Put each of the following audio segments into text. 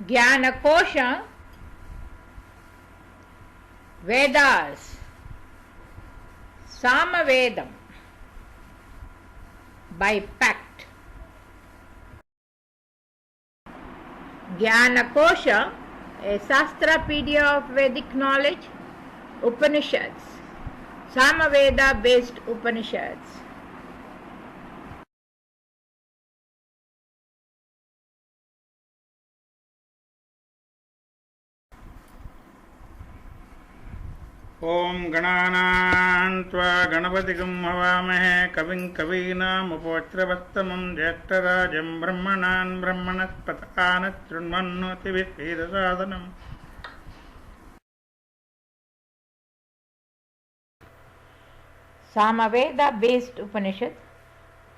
Jnanakosha, Vedas, Samavedam, by pact. Jnanakosha, a Sastrapedia of Vedic knowledge, Upanishads, Samaveda based Upanishads. ओम गणानां त्वा गणपतिगं हवामहे कविं कवीनामुपवज्रवत्तमं ज्येष्ठराजं ब्रह्मणान् ब्रह्मणस्पतकान् शृण्वन्नोतिभिः Samaveda based Upanishad,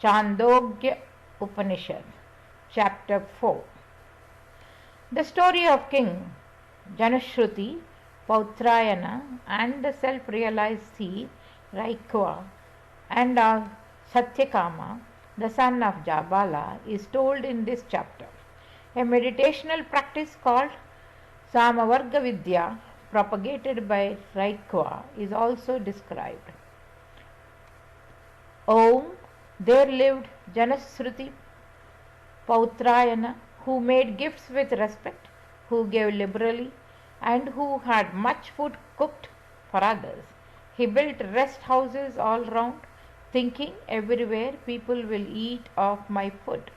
Chandogya Upanishad, Chapter 4. The story of King Janushruti, Pautrayana, and the self realized seed Raikva and of Satyakama, the son of Jabala, is told in this chapter. A meditational practice called Samavarga Vidya, propagated by Raikva, is also described. Om, there lived Janashruti Pautrayana, who made gifts with respect, who gave liberally, and who had much food cooked for others. He built rest houses all round, thinking everywhere people will eat of my food.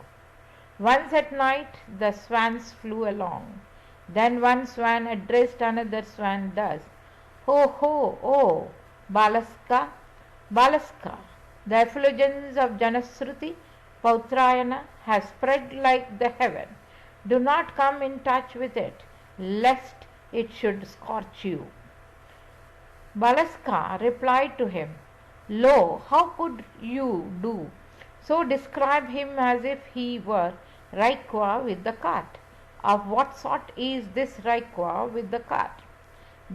Once at night the swans flew along. Then one swan addressed another swan thus: Ho ho, oh, Balaska, Balaska, the effulgence of Janashruti Pautrayana has spread like the heaven. Do not come in touch with it, lest it should scorch you. Balaska replied to him, Lo, how could you do? So describe him as if he were Raikwa with the cart. Of what sort is this Raikwa with the cart?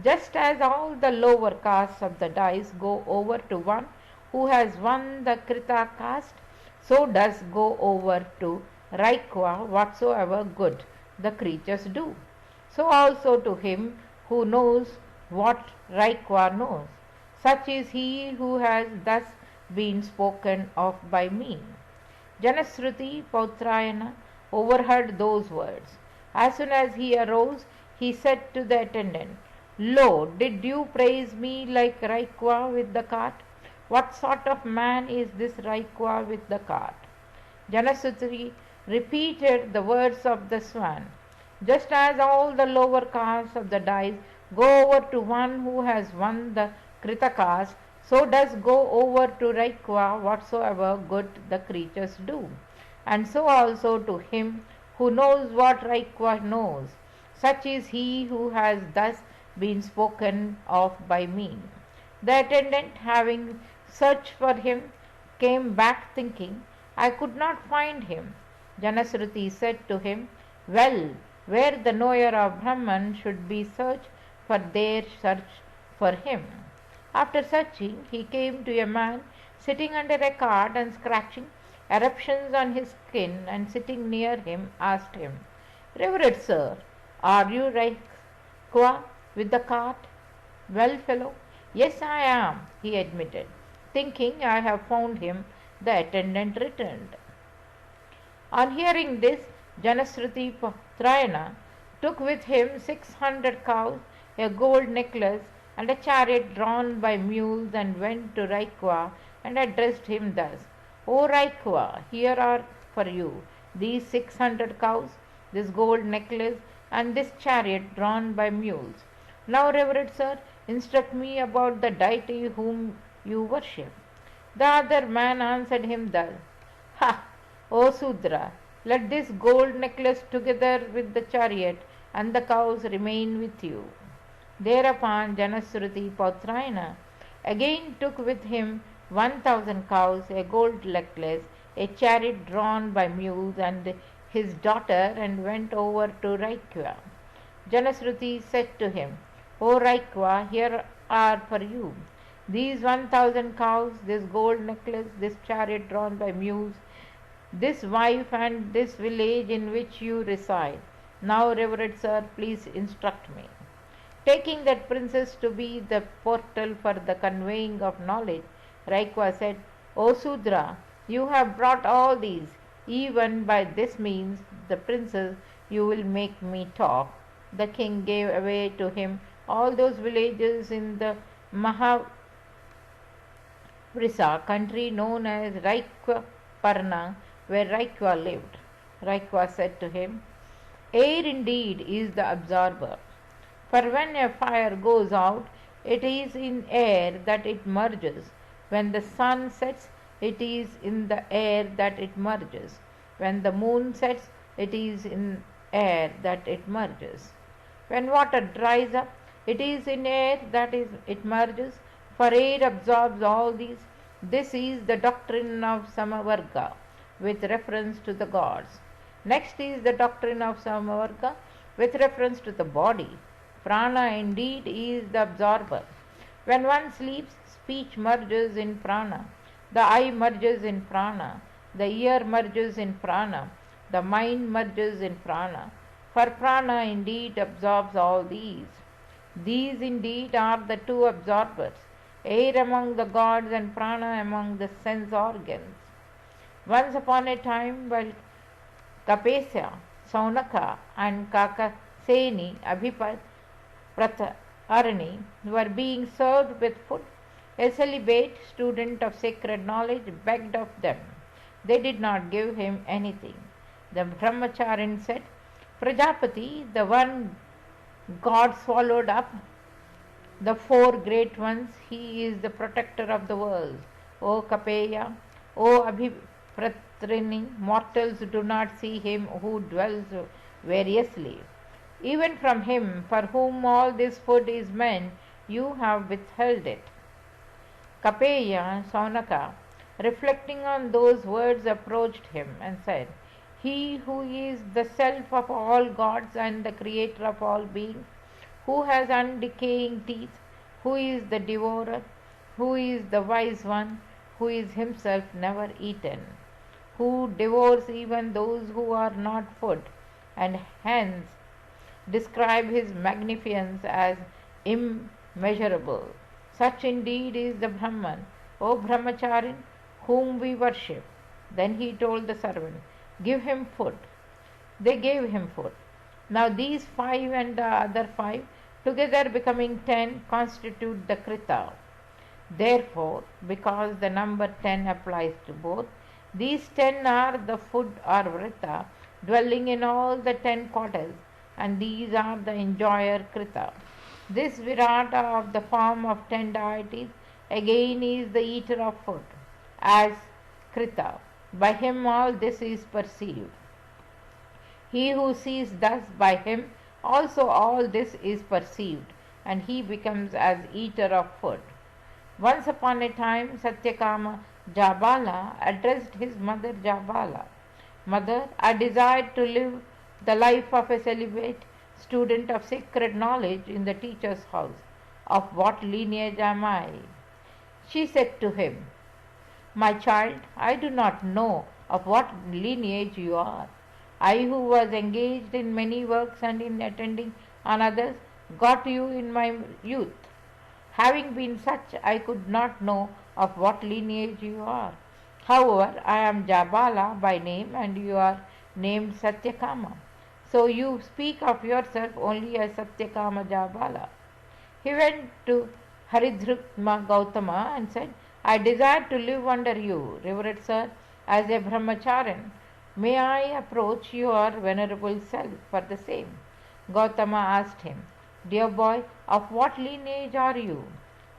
Just as all the lower castes of the dice go over to one who has won the Krita caste, so does go over to Raikwa whatsoever good the creatures do. So also to him who knows what Raikwa knows. Such is he who has thus been spoken of by me. Janashruti Pautrayana overheard those words. As soon as he arose, he said to the attendant, Lo, did you praise me like Raikwa with the cart? What sort of man is this Raikwa with the cart? Janashruti repeated the words of the swan. Just as all the lower castes of the dice go over to one who has won the Krita caste, so does go over to Raikwa whatsoever good the creatures do. And so also to him who knows what Raikwa knows. Such is he who has thus been spoken of by me. The attendant, having searched for him, came back thinking, I could not find him. Janashruti said to him, Well, where the knower of Brahman should be searched, for there search for him. After searching, he came to a man sitting under a cart and scratching eruptions on his skin, and sitting near him asked him, Reverend sir, are you Raikwa with the cart? Well, fellow, yes, I am, he admitted. Thinking I have found him, the attendant returned. On hearing this, Janashruti Pautrayana took with him 600 cows, a gold necklace, and a chariot drawn by mules, and went to Raikwa and addressed him thus: O Raikwa, here are for you these 600 cows, this gold necklace, and this chariot drawn by mules. Now, reverend sir, instruct me about the deity whom you worship. The other man answered him thus: Ha, O Sudra, let this gold necklace together with the chariot and the cows remain with you. Thereupon Janashruti Pautrayana again took with him 1,000 cows, a gold necklace, a chariot drawn by mules, and his daughter, and went over to Raikwa. Janashruti said to him, O Raikwa, here are for you these 1,000 cows, this gold necklace, this chariot drawn by mules, this wife, and this village in which you reside. Now, Reverend Sir, please instruct me. Taking that princess to be the portal for the conveying of knowledge, Raikwa said, O Sudra, you have brought all these. Even by this means, the princess, you will make me talk. The king gave away to him all those villages in the Mahavrisa country known as Raikwaparna, where Raikwa lived. Raikwa said to him, Air indeed is the absorber. For when a fire goes out, it is in air that it merges. When the sun sets, it is in the air that it merges. When the moon sets, it is in air that it merges. When water dries up, it is in air that it merges, for air absorbs all these. This is the doctrine of Samavarga with reference to the gods. Next is the doctrine of Samavarga with reference to the body. Prana indeed is the absorber. When one sleeps, speech merges in prana, the eye merges in prana, the ear merges in prana, the mind merges in prana. For prana indeed absorbs all these. These indeed are the two absorbers, air among the gods and prana among the sense organs. Once upon a time, while Kapesya, Saunaka, and Kakaseni Abhipat Pratarani were being served with food, a celibate student of sacred knowledge begged of them. They did not give him anything. The Brahmacharin said, Prajapati, the one God swallowed up, the four great ones, he is the protector of the world. O Kapeya, O Abhipratrini, mortals do not see him who dwells variously. Even from him, for whom all this food is meant, you have withheld it. Kapeya, Saunaka, reflecting on those words, approached him and said, He who is the self of all gods and the creator of all beings, who has undecaying teeth, who is the devourer, who is the wise one, who is himself never eaten, who devours even those who are not food, and hence describe his magnificence as immeasurable. Such indeed is the Brahman, O Brahmacharin, whom we worship. Then he told the servant, Give him food. They gave him food. Now these 5 and the other 5, together becoming 10, constitute the Krita. Therefore, because the number 10 applies to both, these 10 are the food or Vrita, dwelling in all the 10 quarters, and these are the enjoyer Krita. This Virata of the form of 10 deities again is the eater of food, as Krita. By him all this is perceived. He who sees thus, by him also all this is perceived, and he becomes as eater of food. Once upon a time, Satyakama Jabala addressed his mother Jabala. Mother, I desired to live the life of a celibate student of sacred knowledge in the teacher's house. Of what lineage am I? She said to him, My child, I do not know of what lineage you are. I, who was engaged in many works and in attending on others, got you in my youth. Having been such, I could not know of what lineage you are. However, I am Jabala by name, and you are named Satyakama. So you speak of yourself only as Satyakama Jabala. He went to Haridhrutma Gautama and said, I desire to live under you, Reverend Sir, as a Brahmacharin. May I approach your venerable self for the same? Gautama asked him, Dear boy, of what lineage are you?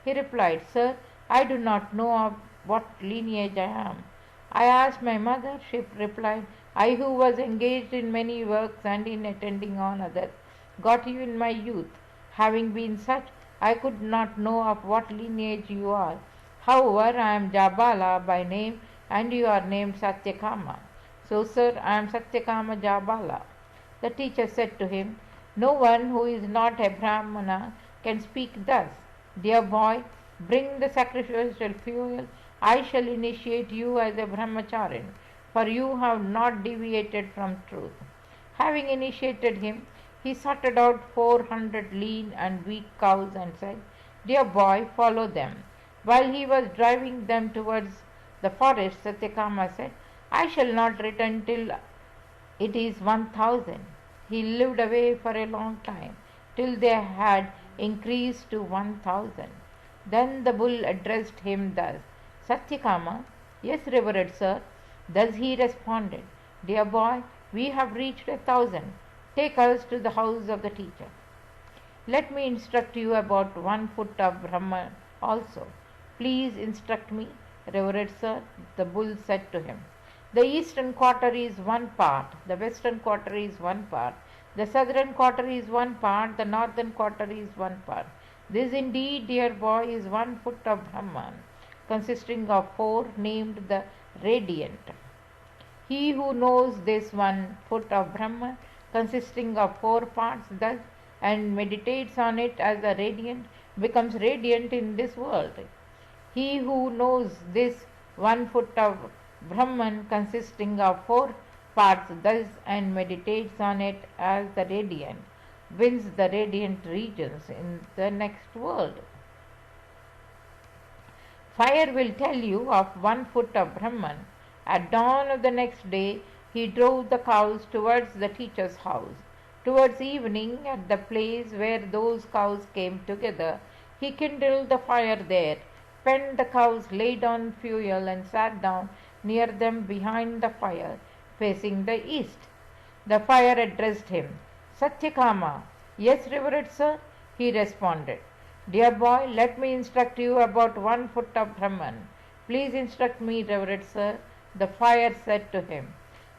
He replied, Sir, I do not know of what lineage I am. I asked my mother. She replied, I, who was engaged in many works and in attending on others, got you in my youth. Having been such, I could not know of what lineage you are. However, I am Jabala by name, and you are named Satyakama. So, sir, I am Satyakama Jabala. The teacher said to him, No one who is not a Brahmana can speak thus. Dear boy, bring the sacrificial fuel. I shall initiate you as a Brahmacharin, for you have not deviated from truth. Having initiated him, he sorted out 400 lean and weak cows and said, "Dear boy, follow them." While he was driving them towards the forest, Satyakama said, "I shall not return till it is 1,000." He lived away for a long time, till they had increased to 1,000. Then the bull addressed him thus, "Satyakama." "Yes, revered sir." Thus he responded, "Dear boy, we have reached 1,000. Take us to the house of the teacher. Let me instruct you about 1 foot of Brahman also." "Please instruct me, revered sir," the bull said to him. "The eastern quarter is 1 part, the western quarter is 1 part, the southern quarter is 1 part, the northern quarter is 1 part. This indeed, dear boy, is 1 foot of Brahman, consisting of 4, named the radiant. He who knows this 1 foot of Brahman, consisting of 4 parts, thus, and meditates on it as the radiant, becomes radiant in this world. He who knows this 1 foot of Brahman, consisting of 4 parts, thus, and meditates on it as the radiant, wins the radiant regions in the next world. Fire will tell you of 1 foot of Brahman. At dawn of the next day, he drove the cows towards the teacher's house. Towards evening, at the place where those cows came together, he kindled the fire there, penned the cows, laid on fuel, and sat down near them behind the fire, facing the east. The fire addressed him, "Satyakama." "Yes, revered sir," he responded. "Dear boy, let me instruct you about 1 foot of Brahman." "Please instruct me, revered sir," the fire said to him.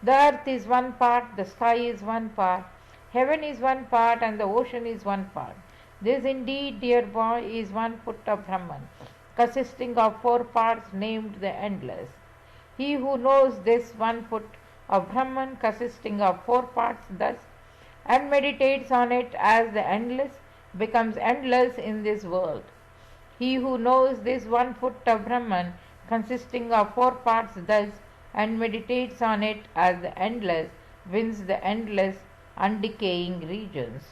"The earth is 1 part, the sky is 1 part, heaven is 1 part, and the ocean is 1 part. This indeed, dear boy, is 1 foot of Brahman, consisting of 4 parts, named the endless. He who knows this 1 foot of Brahman, consisting of 4 parts, thus, and meditates on it as the endless, becomes endless in this world. He who knows this 1 foot of Brahman, consisting of 4 parts, thus, and meditates on it as the endless, wins the endless, undecaying regions.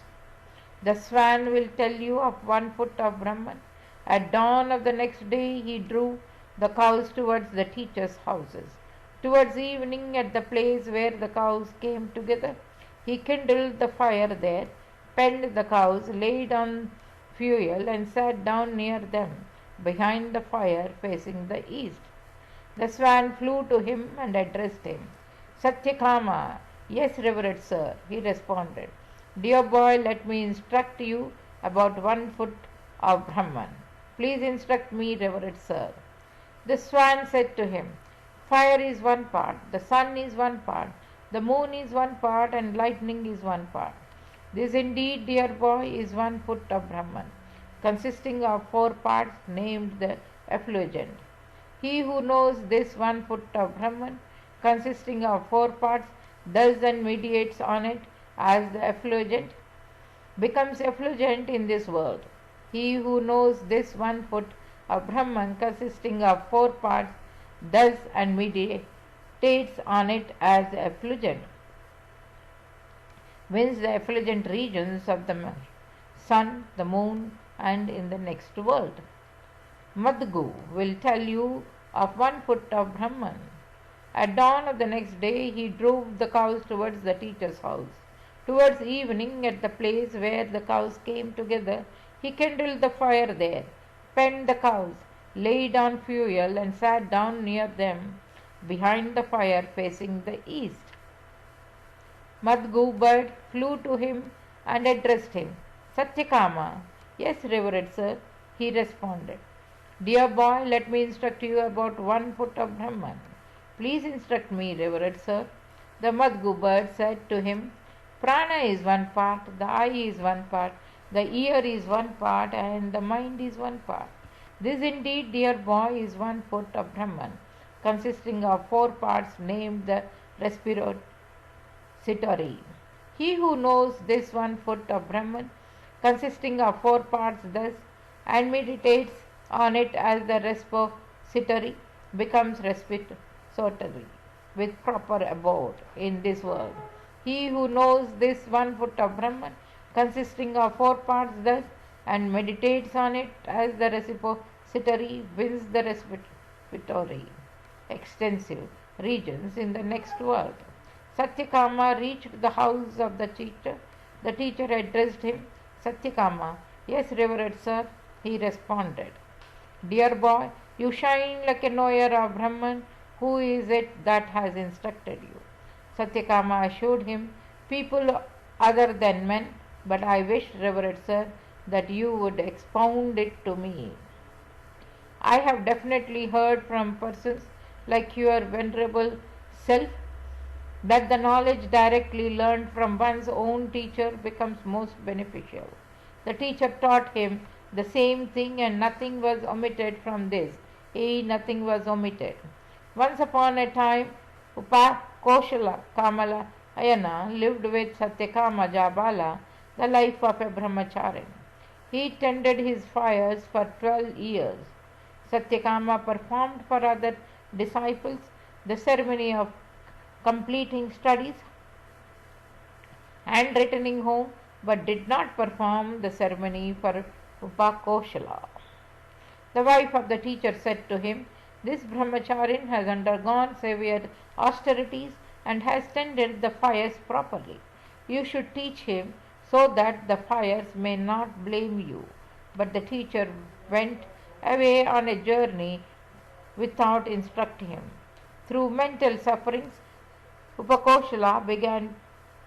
The swan will tell you of 1 foot of Brahman. At dawn of the next day, he drove the cows towards the teachers' houses. Towards evening, at the place where the cows came together, he kindled the fire there, penned the cows, laid on fuel, and sat down near them, behind the fire, facing the east. The swan flew to him and addressed him, "Satyakama." "Yes, revered sir," he responded. "Dear boy, let me instruct you about 1 foot of Brahman." "Please instruct me, revered sir." The swan said to him, "Fire is 1 part, the sun is 1 part, the moon is 1 part, and lightning is 1 part. This indeed, dear boy, is 1 foot of Brahman, consisting of 4 parts, named the effulgent. He who knows this 1 foot of Brahman, consisting of 4 parts, thus and meditates on it as the effulgent, becomes effulgent in this world. He who knows this 1 foot of Brahman, consisting of 4 parts, thus and meditates on it as the effulgent, wins the effulgent regions of the sun, the moon, and in the next world. Madhu will tell you of 1 foot of Brahman. At dawn of the next day, he drove the cows towards the teacher's house. Towards evening, at the place where the cows came together, he kindled the fire there, penned the cows, laid on fuel, and sat down near them, behind the fire, facing the east. Madhu bird flew to him and addressed him, "Satyakama." "Yes, revered sir," he responded. "Dear boy, let me instruct you about 1 foot of Brahman." "Please instruct me, revered sir." The Madhu bird said to him, "Prana is 1 part, the eye is 1 part, the ear is 1 part, and the mind is 1 part. This indeed, dear boy, is 1 foot of Brahman, consisting of 4 parts, named the respiratory. He who knows this 1 foot of Brahman, consisting of 4 parts, thus, and meditates on it as the repository, becomes respiratory, with proper abode in this world. He who knows this 1 foot of Brahman, consisting of 4 parts thus, and meditates on it as the repository, wins the repository, extensive regions in the next world. Satyakama reached the house of the teacher. The teacher addressed him, Satyakama. Yes, Reverend Sir, he responded. Dear boy, you shine like a knower of Brahman. Who is it that has instructed you? Satyakama assured him, people other than men, but I wish, Reverend Sir, that you would expound it to me. I have definitely heard from persons like your venerable self that the knowledge directly learned from one's own teacher becomes most beneficial. The teacher taught him the same thing and nothing was omitted from this. Nothing was omitted. Once upon a time, Upakoshala Kamala Ayana lived with Satyakama Jabala, the life of a brahmacharin. He tended his fires for 12 years. Satyakama performed for other disciples the ceremony of completing studies and returning home, but did not perform the ceremony for Upakoshala. The wife of the teacher said to him, this brahmacharin has undergone severe austerities and has tended the fires properly. You should teach him so that the fires may not blame you. But the teacher went away on a journey without instructing him. Through mental sufferings, Upakoshala began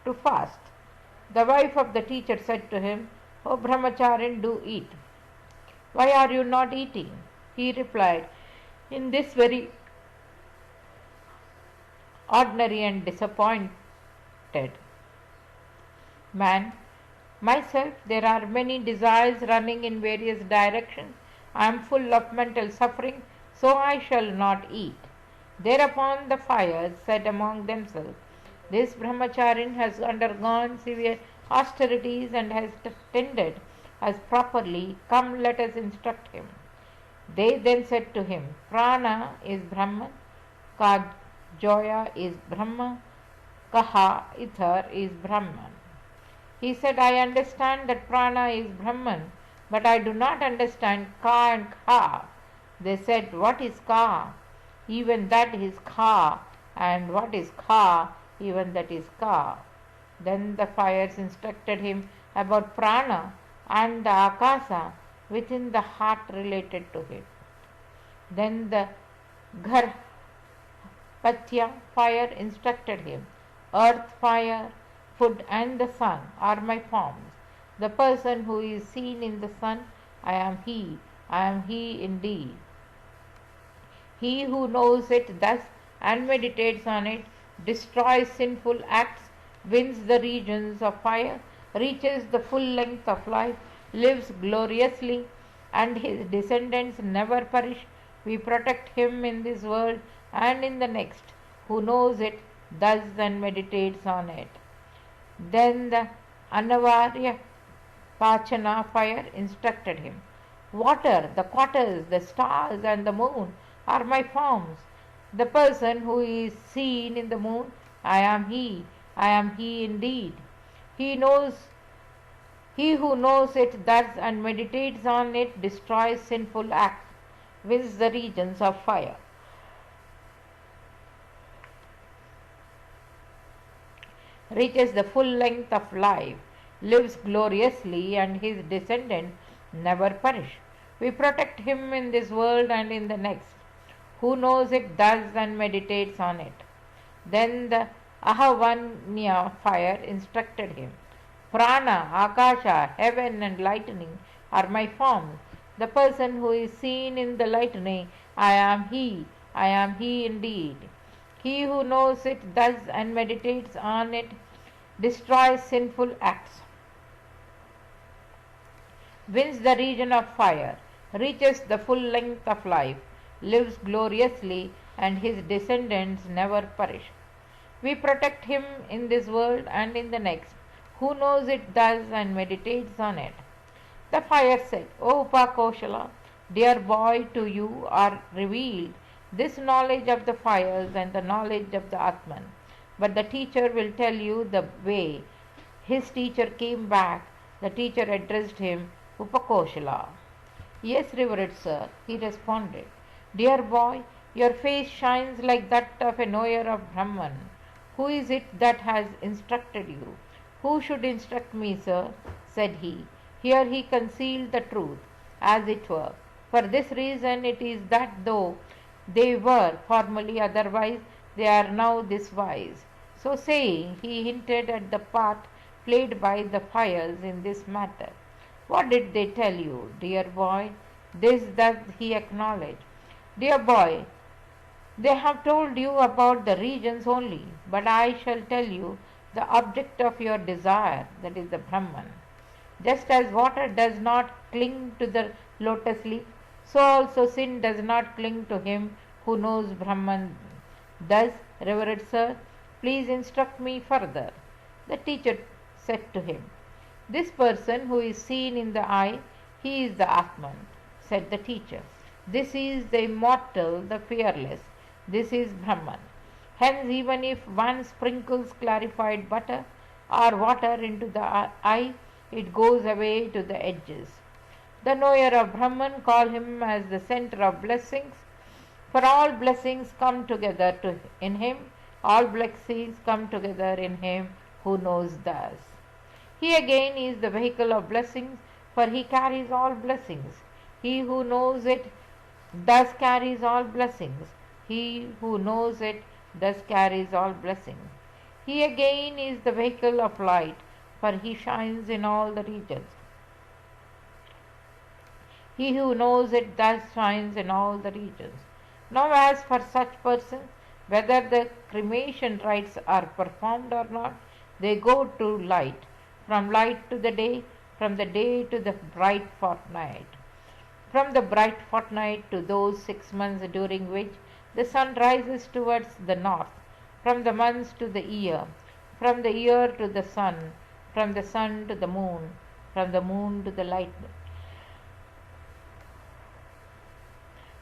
to fast. The wife of the teacher said to him, O brahmacharin, do eat. Why are you not eating? He replied, in this very ordinary and disappointed man, myself, there are many desires running in various directions. I am full of mental suffering, so I shall not eat. Thereupon the fires said among themselves, this brahmacharin has undergone severe austerities and has tended us properly. Come, let us instruct him. They then said to him, Prana is Brahman, Joya is Brahma, Kaha, ether is Brahman. He said, I understand that Prana is Brahman, but I do not understand Ka and Kha. They said, what is Ka? Even that is Kha, and what is Kha? Even that is Ka. Then the fires instructed him about Prana and the Akasa within the heart related to it. Then the Gharpatya fire instructed him, earth, fire, food and the sun are my forms. The person who is seen in the sun, I am he indeed. He who knows it thus and meditates on it, destroys sinful acts, wins the regions of fire, reaches the full length of life, lives gloriously, and his descendants never perish. We protect him in this world and in the next, who knows it thus and meditates on it. Then the Anavarya Pachana fire instructed him, water, the quarters, the stars and the moon are my forms. The person who is seen in the moon, I am he indeed. He who knows it thus and meditates on it, destroys sinful acts, wins the regions of fire, reaches the full length of life, lives gloriously, and his descendants never perish. We protect him in this world and in the next, who knows it thus and meditates on it. Then the Ahavanya fire instructed him, Prana, Akasha, heaven and lightning are my forms. The person who is seen in the lightning, I am he indeed. He who knows it thus and meditates on it, destroys sinful acts, wins the region of fire, reaches the full length of life, lives gloriously, and his descendants never perish. We protect him in this world and in the next, who knows it thus and meditates on it. The fire said, O Upakoshala, dear boy, to you are revealed this knowledge of the fires and the knowledge of the Atman. but the teacher will tell you the way. His teacher came back. The teacher addressed him Upakoshala. Yes, revered sir, he responded. Dear boy, your face shines like that of a knower of Brahman. Who is it that has instructed you? Who should instruct me, sir? Said he. Here he concealed the truth, as it were. For this reason it is that though they were formerly otherwise, they are now this wise. So saying, he hinted at the part played by the fires in this matter. What did they tell you, dear boy? This does he acknowledge. Dear boy, they have told you about the regions only, but I shall tell you the object of your desire, that is the Brahman. Just as water does not cling to the lotus leaf, so also sin does not cling to him who knows Brahman. Thus, revered sir, please instruct me further. The teacher said to him, this person who is seen in the eye, he is the Atman, said the teacher. This is the immortal, the fearless. This is Brahman. Hence, even if one sprinkles clarified butter or water into the eye, it goes away to the edges. The knower of Brahman call him as the center of blessings, for all blessings come together in him. All blessings come together in him who knows thus. He again is the vehicle of blessings, for he carries all blessings. He who knows it thus carries all blessings. He who knows it thus carries all blessings. He again is the vehicle of light, for he shines in all the regions. He who knows it thus shines in all the regions. Now as for such persons, whether the cremation rites are performed or not, they go to light, from light to the day, from the day to the bright fortnight, from the bright fortnight to those 6 months during which the sun rises towards the north, from the months to the year, from the year to the sun, from the sun to the moon, from the moon to the lightning.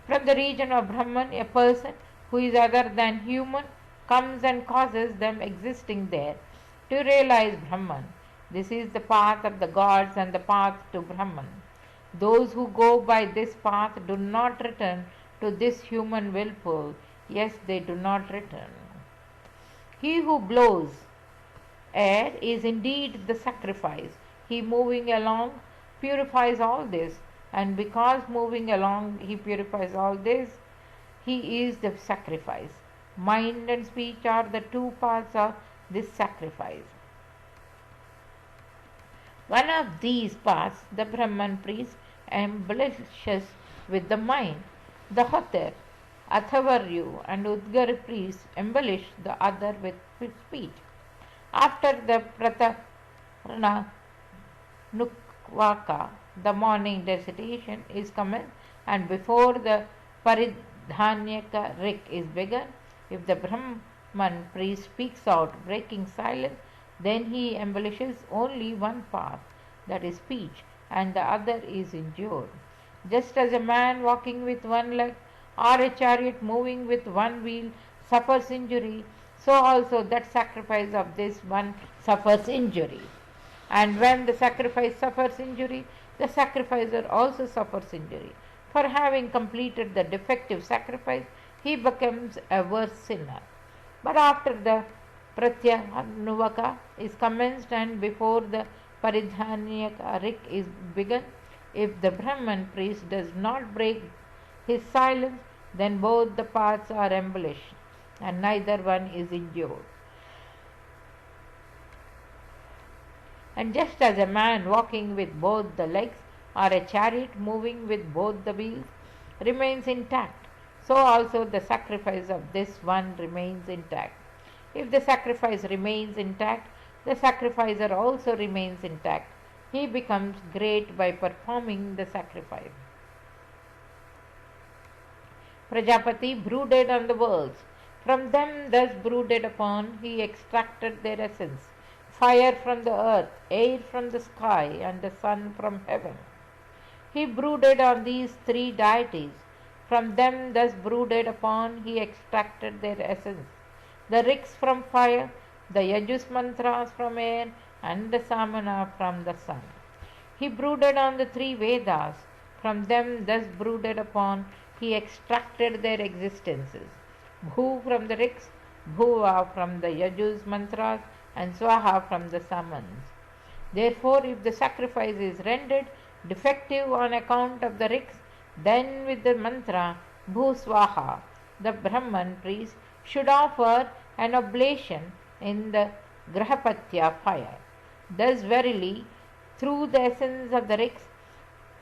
From the region of Brahman, a person who is other than human comes and causes them existing there to realize Brahman. This is the path of the gods and the path to Brahman. Those who go by this path do not return to this human whirlpool. Yes, they do not return. He who blows air is indeed the sacrifice. He moving along purifies all this, and because moving along he purifies all this, he is the sacrifice. Mind and speech are the two parts of this sacrifice. One of these parts the Brahman priest embellishes with the mind. The Hotter, Athavaryu and Udgar priests embellish the other with speech. After the Pratarana Nukvaka, the morning recitation is commenced, and before the Paridhanyaka Rik is begun, if the Brahman priest speaks out, breaking silence, then he embellishes only one part, that is speech, and the other is endured. Just as a man walking with one leg or a chariot moving with one wheel suffers injury, so also that sacrifice of this one suffers injury. And when the sacrifice suffers injury, the sacrificer also suffers injury. For having completed the defective sacrifice, he becomes a worse sinner. But after the Pratyanuvaka is commenced and before the Paridhanyaka Rik is begun, if the Brahman priest does not break his silence, then both the parts are embellished and neither one is endured. And just as a man walking with both the legs or a chariot moving with both the wheels remains intact, so also the sacrifice of this one remains intact. If the sacrifice remains intact, the sacrificer also remains intact. He becomes great by performing the sacrifice. Prajapati brooded on the worlds. From them thus brooded upon, he extracted their essence. Fire from the earth, air from the sky, and the sun from heaven. He brooded on these three deities. From them thus brooded upon, he extracted their essence. the Riks from fire, the Yajus mantras from air, and the Samana from the sun. He brooded on the three Vedas. From them, thus brooded upon, he extracted their existences. Bhu from the Riks, Bhuva from the Yajus mantras, and Swaha from the Samans. Therefore, if the sacrifice is rendered defective on account of the Riks, then with the mantra Bhu Swaha, the Brahman priest should offer an oblation in the Grahapatya fire. Thus, verily, through the essence of the Riks,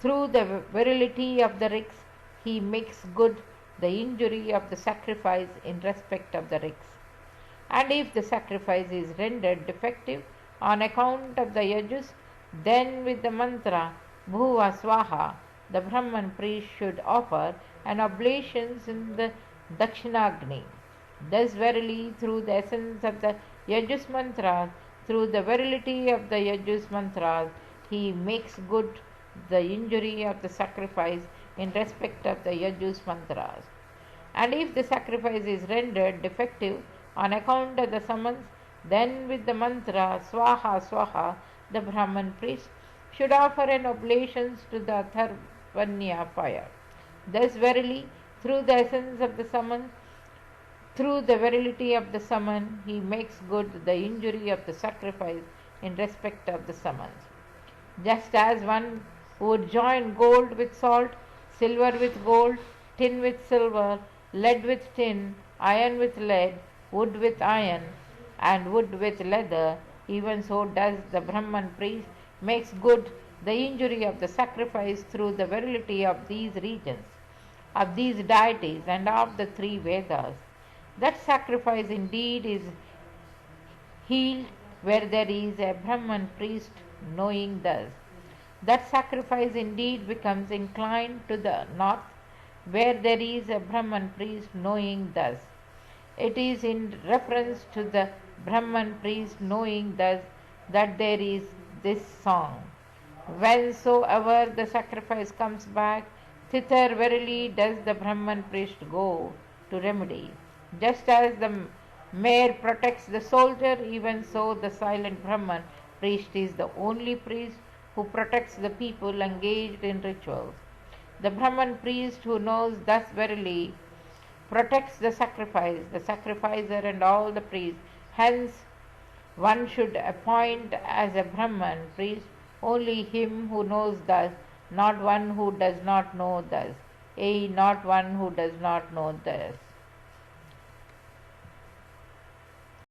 through the virility of the Riks, he makes good the injury of the sacrifice in respect of the Riks. And if the sacrifice is rendered defective on account of the Yajus, then with the mantra Bhuva Swaha, the Brahman priest should offer an oblations in the Dakshinagni. Thus, verily, through the essence of the Yajus mantras, through the virility of the Yajus mantras, he makes good the injury of the sacrifice in respect of the Yajus mantras. And if the sacrifice is rendered defective on account of the summons, then with the mantra Swaha Swaha, the Brahman priest should offer an oblations to the Atharvanya fire. Thus, verily, through the essence of the summons, through the virility of the summon, he makes good the injury of the sacrifice in respect of the summons. Just as one would join gold with salt, silver with gold, tin with silver, lead with tin, iron with lead, wood with iron, and wood with leather, even so does the Brahman priest makes good the injury of the sacrifice through the virility of these regions, of these deities, and of the three Vedas. That sacrifice indeed is healed where there is a Brahman priest knowing thus. That sacrifice indeed becomes inclined to the north where there is a Brahman priest knowing thus. It is in reference to the Brahman priest knowing thus that there is this song. Whensoever the sacrifice comes back, thither verily does the Brahman priest go to remedy. Just as the mayor protects the soldier, even so the silent Brahman priest is the only priest who protects the people engaged in rituals. The Brahman priest who knows thus verily protects the sacrificer and all the priests. Hence, one should appoint as a Brahman priest only him who knows thus, not one who does not know thus. Not one who does not know thus.